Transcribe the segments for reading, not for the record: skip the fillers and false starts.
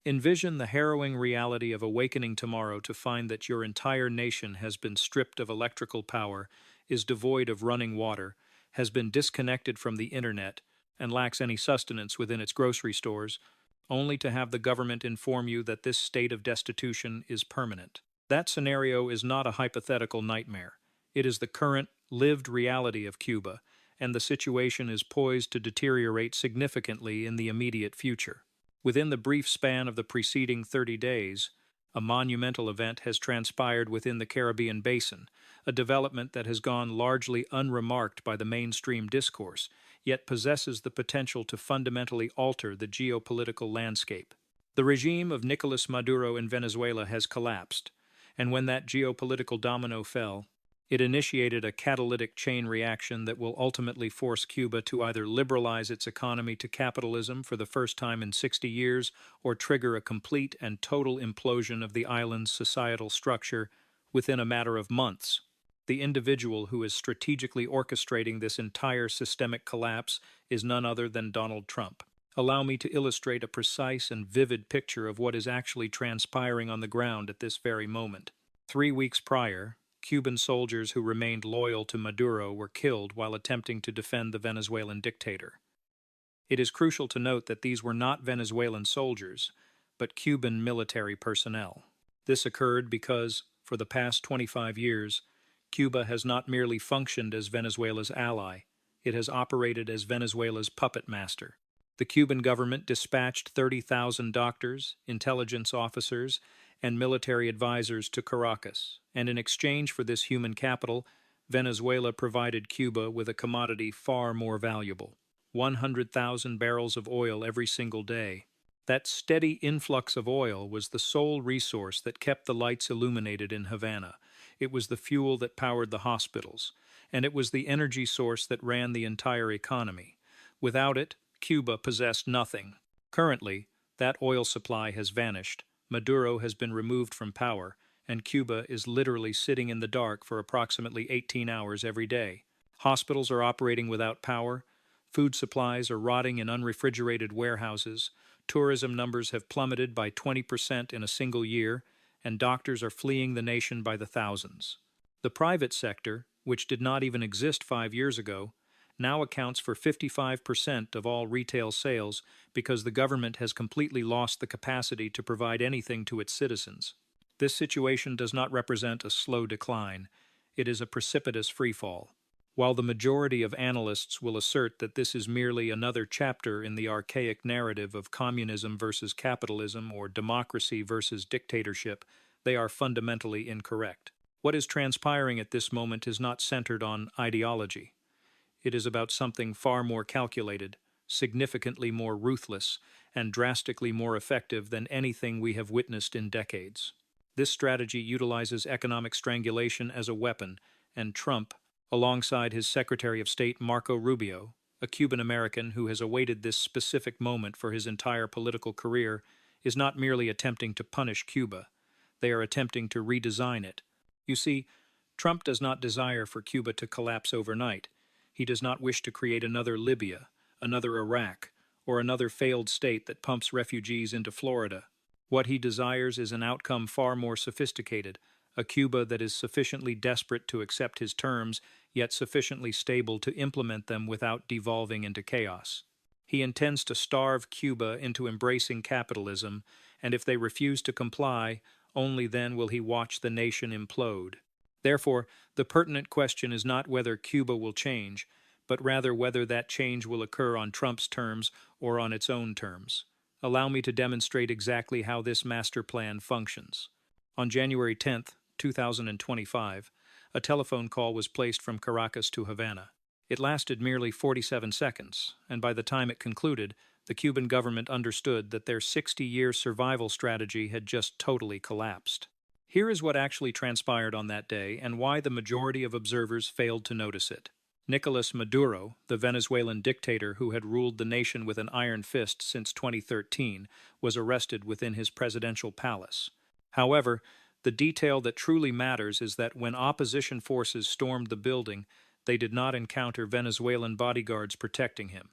Envision the harrowing reality of awakening tomorrow to find that your entire nation has been stripped of electrical power, is devoid of running water, has been disconnected from the internet, and lacks any sustenance within its grocery stores, only to have the government inform you that this state of destitution is permanent. That scenario is not a hypothetical nightmare. It is the current, lived reality of Cuba, and the situation is poised to deteriorate significantly in the immediate future. Within the brief span of the preceding 30 days, a monumental event has transpired within the Caribbean basin, a development that has gone largely unremarked by the mainstream discourse, yet possesses the potential to fundamentally alter the geopolitical landscape. The regime of Nicolas Maduro in Venezuela has collapsed, and when that geopolitical domino fell, it initiated a catalytic chain reaction that will ultimately force Cuba to either liberalize its economy to capitalism for the first time in 60 years or trigger a complete and total implosion of the island's societal structure within a matter of months. The individual who is strategically orchestrating this entire systemic collapse is none other than Donald Trump. Allow me to illustrate a precise and vivid picture of what is actually transpiring on the ground at this very moment. 3 weeks prior, Cuban soldiers who remained loyal to Maduro were killed while attempting to defend the Venezuelan dictator. It is crucial to note that these were not Venezuelan soldiers, but Cuban military personnel. This occurred because, for the past 25 years, Cuba has not merely functioned as Venezuela's ally, it has operated as Venezuela's puppet master. The Cuban government dispatched 30,000 doctors, intelligence officers, and military advisors to Caracas, and in exchange for this human capital, Venezuela provided Cuba with a commodity far more valuable: 100,000 barrels of oil every single day. That steady influx of oil was the sole resource that kept the lights illuminated in Havana. It was the fuel that powered the hospitals, and it was the energy source that ran the entire economy. Without it, Cuba possessed nothing. Currently, that oil supply has vanished, Maduro has been removed from power, and Cuba is literally sitting in the dark for approximately 18 hours every day. Hospitals are operating without power, food supplies are rotting in unrefrigerated warehouses, tourism numbers have plummeted by 20% in a single year, and doctors are fleeing the nation by the thousands. The private sector, which did not even exist 5 years ago, now accounts for 55% of all retail sales because the government has completely lost the capacity to provide anything to its citizens. This situation does not represent a slow decline, it is a precipitous freefall. While the majority of analysts will assert that this is merely another chapter in the archaic narrative of communism versus capitalism or democracy versus dictatorship, they are fundamentally incorrect. What is transpiring at this moment is not centered on ideology. It is about something far more calculated, significantly more ruthless, and drastically more effective than anything we have witnessed in decades. This strategy utilizes economic strangulation as a weapon, and Trump, alongside his Secretary of State Marco Rubio, a Cuban American who has awaited this specific moment for his entire political career, is not merely attempting to punish Cuba, they are attempting to redesign it. You see, Trump does not desire for Cuba to collapse overnight. He does not wish to create another Libya, another Iraq, or another failed state that pumps refugees into Florida. What he desires is an outcome far more sophisticated, a Cuba that is sufficiently desperate to accept his terms, yet sufficiently stable to implement them without devolving into chaos. He intends to starve Cuba into embracing capitalism, and if they refuse to comply, only then will he watch the nation implode. Therefore, the pertinent question is not whether Cuba will change, but rather whether that change will occur on Trump's terms or on its own terms. Allow me to demonstrate exactly how this master plan functions. On January 10, 2025, a telephone call was placed from Caracas to Havana. It lasted merely 47 seconds, and by the time it concluded, the Cuban government understood that their 60-year survival strategy had just totally collapsed. Here is what actually transpired on that day and why the majority of observers failed to notice it. Nicolas Maduro, the Venezuelan dictator who had ruled the nation with an iron fist since 2013, was arrested within his presidential palace. However, the detail that truly matters is that when opposition forces stormed the building, they did not encounter Venezuelan bodyguards protecting him.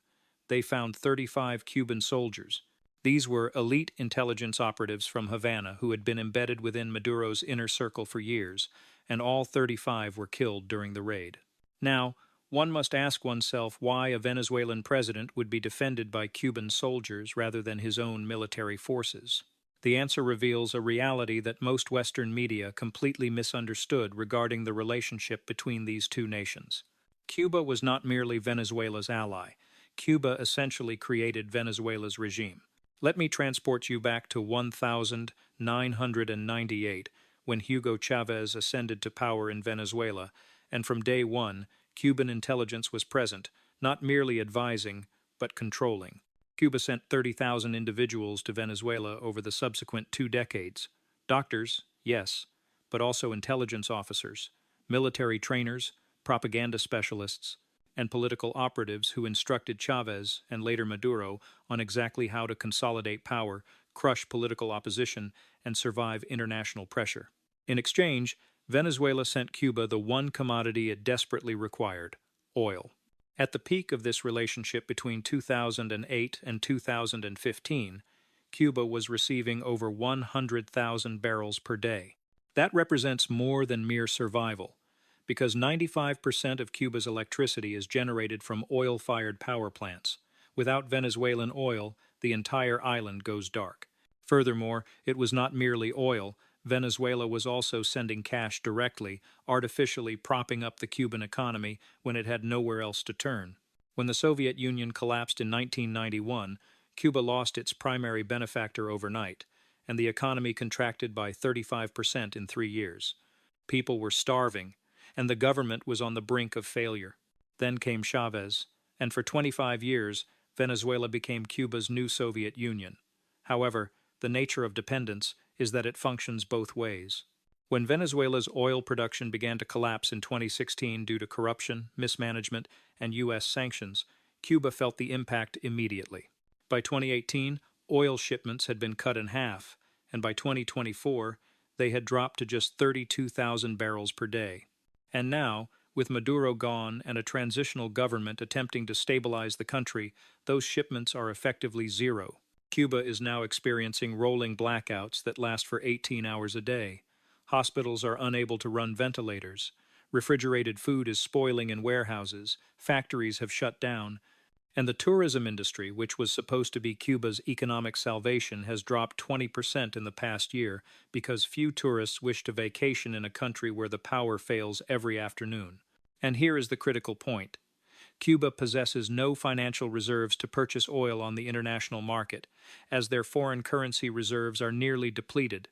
They found 35 Cuban soldiers. These were elite intelligence operatives from Havana who had been embedded within Maduro's inner circle for years, and all 35 were killed during the raid. Now, one must ask oneself why a Venezuelan president would be defended by Cuban soldiers rather than his own military forces. The answer reveals a reality that most Western media completely misunderstood regarding the relationship between these two nations. Cuba was not merely Venezuela's ally. Cuba essentially created Venezuela's regime. Let me transport you back to 1998, when Hugo Chavez ascended to power in Venezuela, and from day one, Cuban intelligence was present, not merely advising, but controlling. Cuba sent 30,000 individuals to Venezuela over the subsequent 2 decades. Doctors, yes, but also intelligence officers, military trainers, propaganda specialists, and political operatives who instructed Chavez and later Maduro on exactly how to consolidate power, crush political opposition, and survive international pressure. In exchange, Venezuela sent Cuba the one commodity it desperately required: oil. At the peak of this relationship between 2008 and 2015, Cuba was receiving over 100,000 barrels per day. That represents more than mere survival, because 95% of Cuba's electricity is generated from oil-fired power plants. Without Venezuelan oil, the entire island goes dark. Furthermore, it was not merely oil. Venezuela was also sending cash directly, artificially propping up the Cuban economy when it had nowhere else to turn. When the Soviet Union collapsed in 1991, Cuba lost its primary benefactor overnight, and the economy contracted by 35% in 3 years. People were starving, and the government was on the brink of failure. Then came Chavez, and for 25 years, Venezuela became Cuba's new Soviet Union. However, the nature of dependence is that it functions both ways. When Venezuela's oil production began to collapse in 2016 due to corruption, mismanagement, and U.S. sanctions, Cuba felt the impact immediately. By 2018, oil shipments had been cut in half, and by 2024, they had dropped to just 32,000 barrels per day. And now, with Maduro gone and a transitional government attempting to stabilize the country, those shipments are effectively zero. Cuba is now experiencing rolling blackouts that last for 18 hours a day. Hospitals are unable to run ventilators. Refrigerated food is spoiling in warehouses. Factories have shut down. And the tourism industry, which was supposed to be Cuba's economic salvation, has dropped 20% in the past year because few tourists wish to vacation in a country where the power fails every afternoon. And here is the critical point. Cuba possesses no financial reserves to purchase oil on the international market, as their foreign currency reserves are nearly depleted,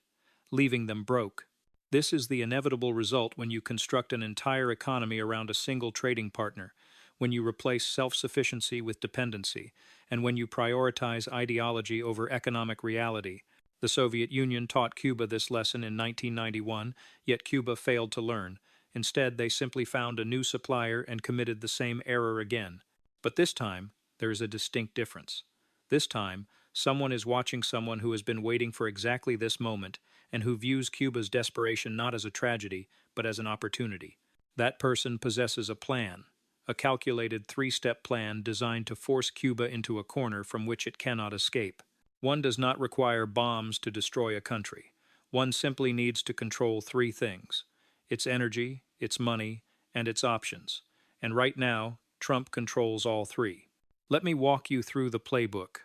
leaving them broke. This is the inevitable result when you construct an entire economy around a single trading partner, when you replace self-sufficiency with dependency, and when you prioritize ideology over economic reality. The Soviet Union taught Cuba this lesson in 1991, yet Cuba failed to learn. Instead, they simply found a new supplier and committed the same error again. But this time, there is a distinct difference. This time, someone is watching someone who has been waiting for exactly this moment and who views Cuba's desperation not as a tragedy, but as an opportunity. That person possesses a plan, a calculated 3-step plan designed to force Cuba into a corner from which it cannot escape. One does not require bombs to destroy a country. One simply needs to control 3 things: its energy, its money, and its options. And right now, Trump controls all 3. Let me walk you through the playbook,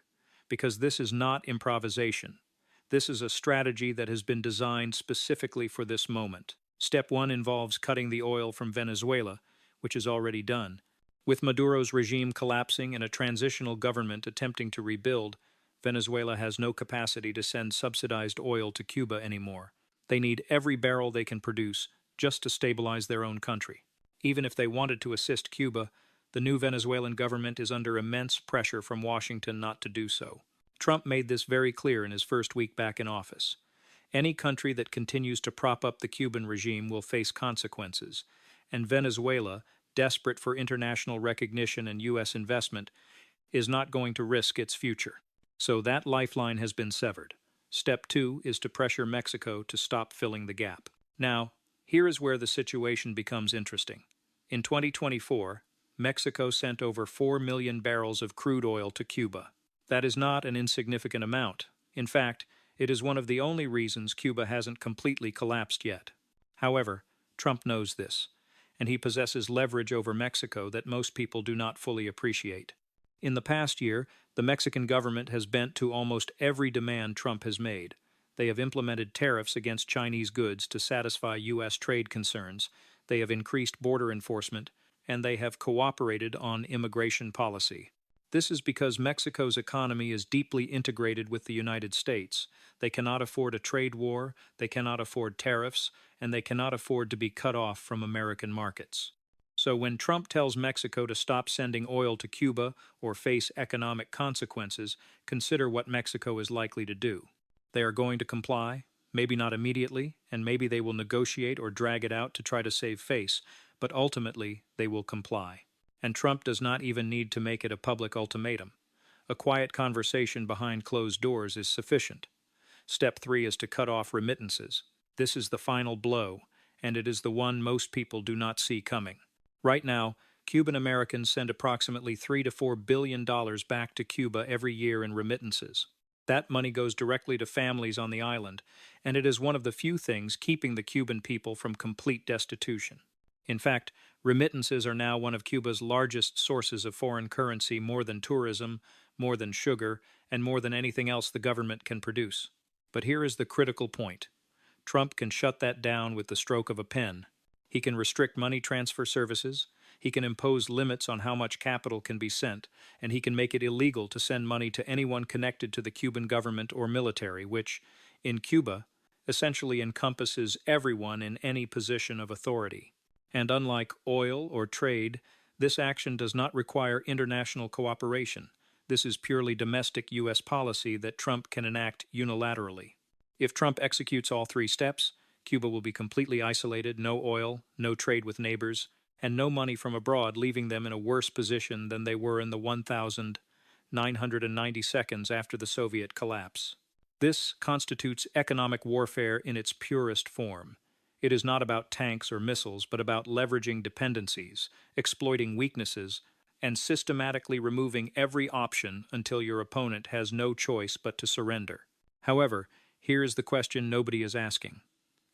because this is not improvisation. This is a strategy that has been designed specifically for this moment. Step 1 involves cutting the oil from Venezuela, which is already done. With Maduro's regime collapsing and a transitional government attempting to rebuild, Venezuela has no capacity to send subsidized oil to Cuba anymore. They need every barrel they can produce just to stabilize their own country. Even if they wanted to assist Cuba, the new Venezuelan government is under immense pressure from Washington not to do so. Trump made this very clear in his first week back in office. Any country that continues to prop up the Cuban regime will face consequences, and Venezuela, desperate for international recognition and U.S. investment, is not going to risk its future. So that lifeline has been severed. Step 2 is to pressure Mexico to stop filling the gap. Now, here is where the situation becomes interesting. In 2024, Mexico sent over 4 million barrels of crude oil to Cuba. That is not an insignificant amount. In fact, it is one of the only reasons Cuba hasn't completely collapsed yet. However, Trump knows this, and he possesses leverage over Mexico that most people do not fully appreciate. In the past year, the Mexican government has bent to almost every demand Trump has made. They have implemented tariffs against Chinese goods to satisfy U.S. trade concerns, they have increased border enforcement, and they have cooperated on immigration policy. This is because Mexico's economy is deeply integrated with the United States. They cannot afford a trade war, they cannot afford tariffs, and they cannot afford to be cut off from American markets. So when Trump tells Mexico to stop sending oil to Cuba or face economic consequences, consider what Mexico is likely to do. They are going to comply, maybe not immediately, and maybe they will negotiate or drag it out to try to save face, but ultimately they will comply. And Trump does not even need to make it a public ultimatum. A quiet conversation behind closed doors is sufficient. Step 3 is to cut off remittances. This is the final blow, and it is the one most people do not see coming. Right now, Cuban Americans send approximately $3 to $4 billion back to Cuba every year in remittances. That money goes directly to families on the island, and it is one of the few things keeping the Cuban people from complete destitution. In fact, remittances are now one of Cuba's largest sources of foreign currency, more than tourism, more than sugar, and more than anything else the government can produce. But here is the critical point. Trump can shut that down with the stroke of a pen. He can restrict money transfer services, he can impose limits on how much capital can be sent, and he can make it illegal to send money to anyone connected to the Cuban government or military, which, in Cuba, essentially encompasses everyone in any position of authority. And unlike oil or trade, this action does not require international cooperation. This is purely domestic U.S. policy that Trump can enact unilaterally. If Trump executes all 3 steps, Cuba will be completely isolated, no oil, no trade with neighbors, and no money from abroad, leaving them in a worse position than they were in the 1,990 seconds after the Soviet collapse. This constitutes economic warfare in its purest form. It is not about tanks or missiles, but about leveraging dependencies, exploiting weaknesses, and systematically removing every option until your opponent has no choice but to surrender. However, here is the question nobody is asking.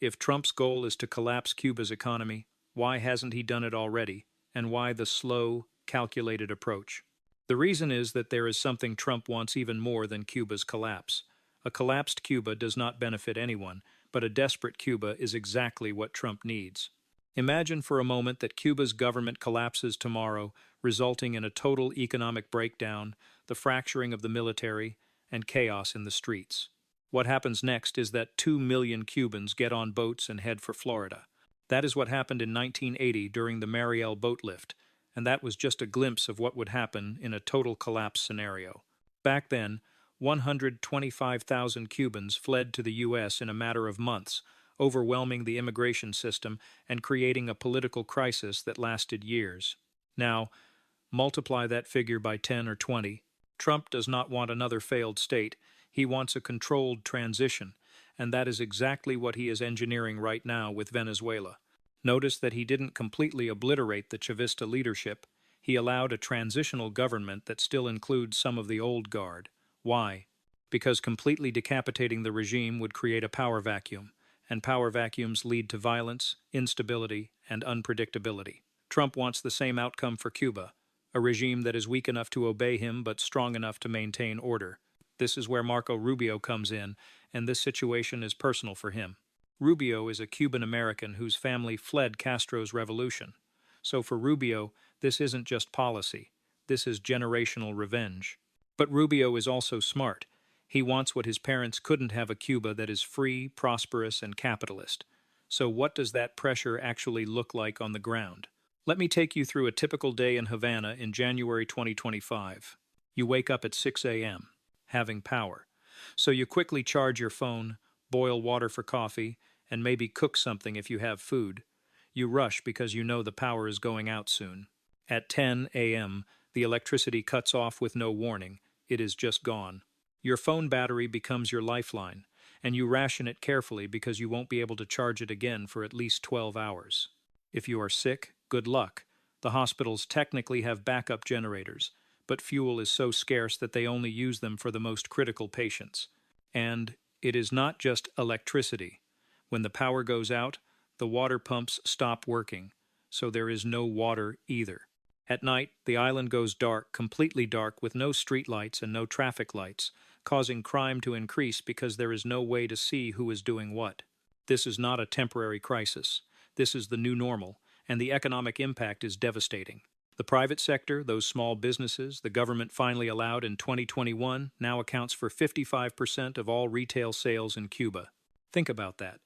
If Trump's goal is to collapse Cuba's economy, why hasn't he done it already, and why the slow, calculated approach? The reason is that there is something Trump wants even more than Cuba's collapse. A collapsed Cuba does not benefit anyone, but a desperate Cuba is exactly what Trump needs. Imagine for a moment that Cuba's government collapses tomorrow, resulting in a total economic breakdown, the fracturing of the military, and chaos in the streets. What happens next is that 2 million Cubans get on boats and head for Florida. That is what happened in 1980 during the Mariel boat lift, and that was just a glimpse of what would happen in a total collapse scenario. Back then, 125,000 Cubans fled to the U.S. in a matter of months, overwhelming the immigration system and creating a political crisis that lasted years. Now, multiply that figure by 10 or 20. Trump does not want another failed state. He wants a controlled transition, and that is exactly what he is engineering right now with Venezuela. Notice that he didn't completely obliterate the Chavista leadership. He allowed a transitional government that still includes some of the old guard. Why? Because completely decapitating the regime would create a power vacuum, and power vacuums lead to violence, instability, and unpredictability. Trump wants the same outcome for Cuba, a regime that is weak enough to obey him but strong enough to maintain order. This is where Marco Rubio comes in, and this situation is personal for him. Rubio is a Cuban American whose family fled Castro's revolution. So for Rubio, this isn't just policy. This is generational revenge. But Rubio is also smart. He wants what his parents couldn't have, a Cuba that is free, prosperous, and capitalist. So what does that pressure actually look like on the ground? Let me take you through a typical day in Havana in January 2025. You wake up at 6 a.m. having power. So you quickly charge your phone, boil water for coffee, and maybe cook something if you have food. You rush because you know the power is going out soon. At 10 a.m., the electricity cuts off with no warning. It is just gone. Your phone battery becomes your lifeline, and you ration it carefully because you won't be able to charge it again for at least 12 hours. If you are sick, good luck. The hospitals technically have backup generators, but fuel is so scarce that they only use them for the most critical patients. And it is not just electricity. When the power goes out, the water pumps stop working, so there is no water either. At night, the island goes dark, completely dark, with no streetlights and no traffic lights, causing crime to increase because there is no way to see who is doing what. This is not a temporary crisis. This is the new normal, and the economic impact is devastating. The private sector, those small businesses the government finally allowed in 2021, now accounts for 55% of all retail sales in Cuba. Think about that.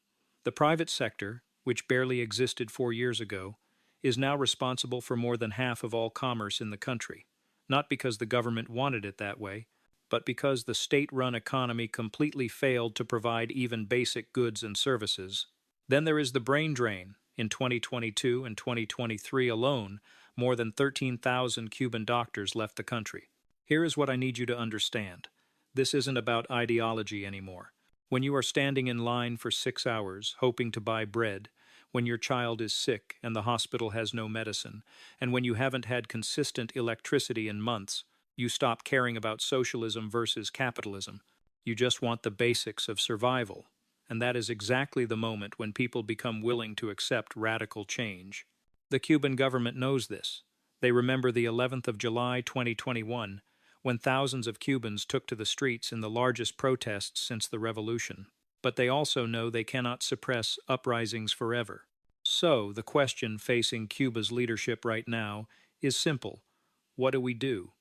The private sector, which barely existed 4 years ago, is now responsible for more than half of all commerce in the country, not because the government wanted it that way, but because the state-run economy completely failed to provide even basic goods and services. Then there is the brain drain. In 2022 and 2023 alone, more than 13,000 Cuban doctors left the country. Here is what I need you to understand. This isn't about ideology anymore. When you are standing in line for 6 hours, hoping to buy bread, when your child is sick and the hospital has no medicine, and when you haven't had consistent electricity in months, you stop caring about socialism versus capitalism. You just want the basics of survival. And that is exactly the moment when people become willing to accept radical change. The Cuban government knows this. They remember the 11th of July 2021, when thousands of Cubans took to the streets in the largest protests since the revolution. But they also know they cannot suppress uprisings forever. So, the question facing Cuba's leadership right now is simple. What do we do?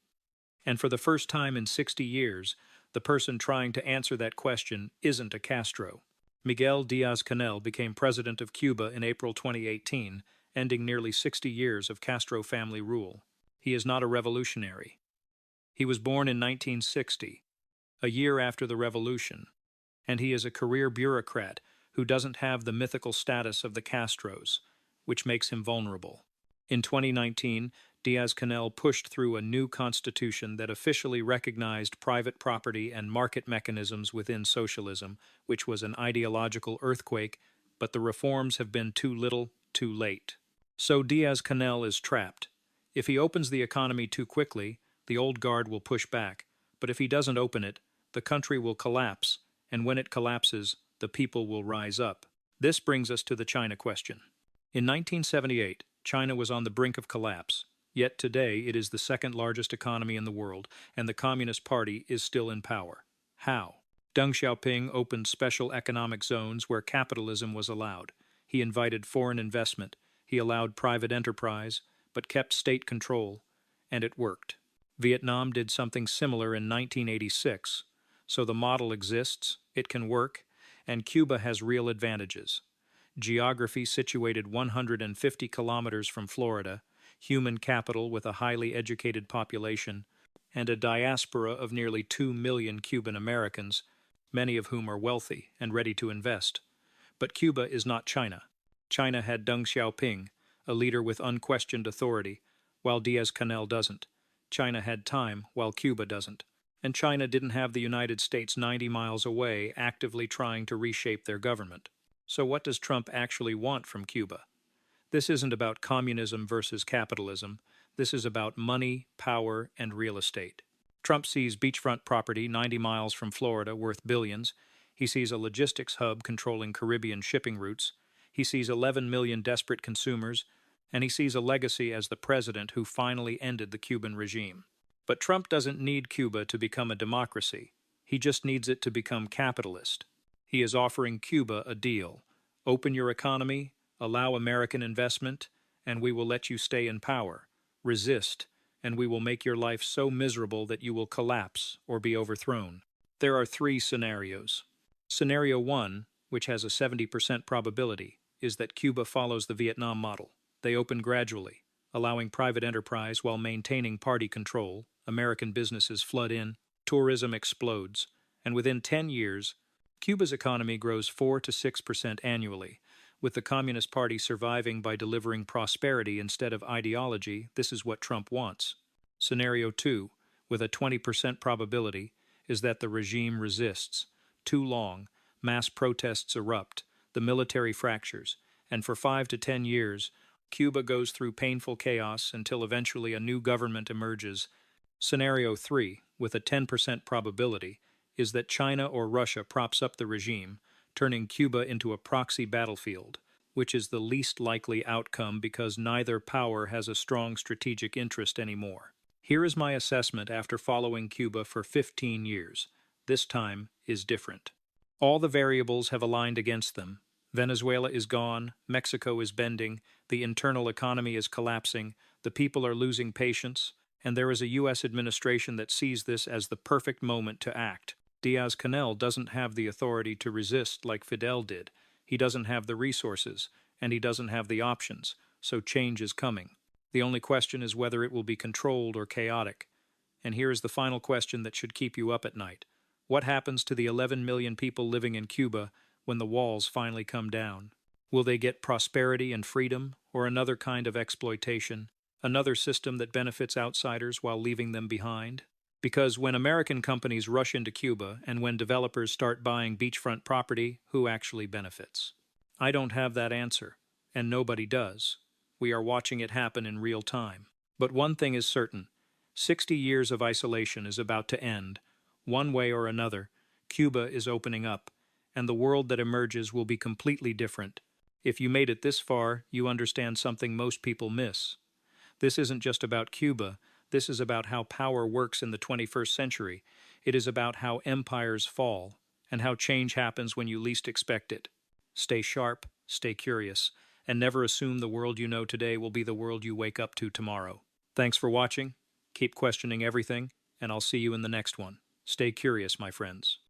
And for the first time in 60 years, the person trying to answer that question isn't a Castro. Miguel Diaz-Canel became president of Cuba in April 2018, ending nearly 60 years of Castro family rule. He is not a revolutionary. He was born in 1960, a year after the revolution, and he is a career bureaucrat who doesn't have the mythical status of the Castros, which makes him vulnerable. In 2019, Diaz-Canel pushed through a new constitution that officially recognized private property and market mechanisms within socialism, which was an ideological earthquake, but the reforms have been too little, too late. So Diaz-Canel is trapped. If he opens the economy too quickly, the old guard will push back, but if he doesn't open it, the country will collapse, and when it collapses, the people will rise up. This brings us to the China question. In 1978, China was on the brink of collapse. Yet today it is the second largest economy in the world, and the Communist Party is still in power. How? Deng Xiaoping opened special economic zones where capitalism was allowed. He invited foreign investment. He allowed private enterprise, but kept state control, and it worked. Vietnam did something similar in 1986. So the model exists, it can work, and Cuba has real advantages. Geography situated 150 kilometers from Florida, human capital with a highly educated population, and a diaspora of nearly 2 million Cuban Americans, many of whom are wealthy and ready to invest. But Cuba is not China. China had Deng Xiaoping, a leader with unquestioned authority, while Diaz-Canel doesn't. China had time, while Cuba doesn't. And China didn't have the United States 90 miles away actively trying to reshape their government. So what does Trump actually want from Cuba? This isn't about communism versus capitalism. This is about money, power, and real estate. Trump sees beachfront property 90 miles from Florida worth billions. He sees a logistics hub controlling Caribbean shipping routes. He sees 11 million desperate consumers. And he sees a legacy as the president who finally ended the Cuban regime. But Trump doesn't need Cuba to become a democracy. He just needs it to become capitalist. He is offering Cuba a deal. Open your economy, allow American investment, and we will let you stay in power. Resist, and we will make your life so miserable that you will collapse or be overthrown. There are 3 scenarios. Scenario 1, which has a 70% probability, is that Cuba follows the Vietnam model. They open gradually, allowing private enterprise while maintaining party control. American businesses flood in, tourism explodes, and within 10 years, Cuba's economy grows 4 to 6% annually. With the Communist Party surviving by delivering prosperity instead of ideology, this is what Trump wants. Scenario 2, with a 20% probability, is that the regime resists. Too long, mass protests erupt, the military fractures, and for 5 to 10 years, Cuba goes through painful chaos until eventually a new government emerges, Scenario 3, with a 10% probability, is that China or Russia props up the regime, turning Cuba into a proxy battlefield, which is the least likely outcome because neither power has a strong strategic interest anymore. Here is my assessment after following Cuba for 15 years. This time is different. All the variables have aligned against them. Venezuela is gone, Mexico is bending, the internal economy is collapsing, the people are losing patience, and there is a U.S. administration that sees this as the perfect moment to act. Diaz-Canel doesn't have the authority to resist like Fidel did. He doesn't have the resources, and he doesn't have the options, so change is coming. The only question is whether it will be controlled or chaotic. And here is the final question that should keep you up at night. What happens to the 11 million people living in Cuba when the walls finally come down? Will they get prosperity and freedom, or another kind of exploitation? Another system that benefits outsiders while leaving them behind? Because when American companies rush into Cuba and when developers start buying beachfront property, who actually benefits? I don't have that answer, and nobody does. We are watching it happen in real time. But one thing is certain. 60 years of isolation is about to end. One way or another, Cuba is opening up, and the world that emerges will be completely different. If you made it this far, you understand something most people miss. This isn't just about Cuba. This is about how power works in the 21st century. It is about how empires fall, and how change happens when you least expect it. Stay sharp, stay curious, and never assume the world you know today will be the world you wake up to tomorrow. Thanks for watching. Keep questioning everything, and I'll see you in the next one. Stay curious, my friends.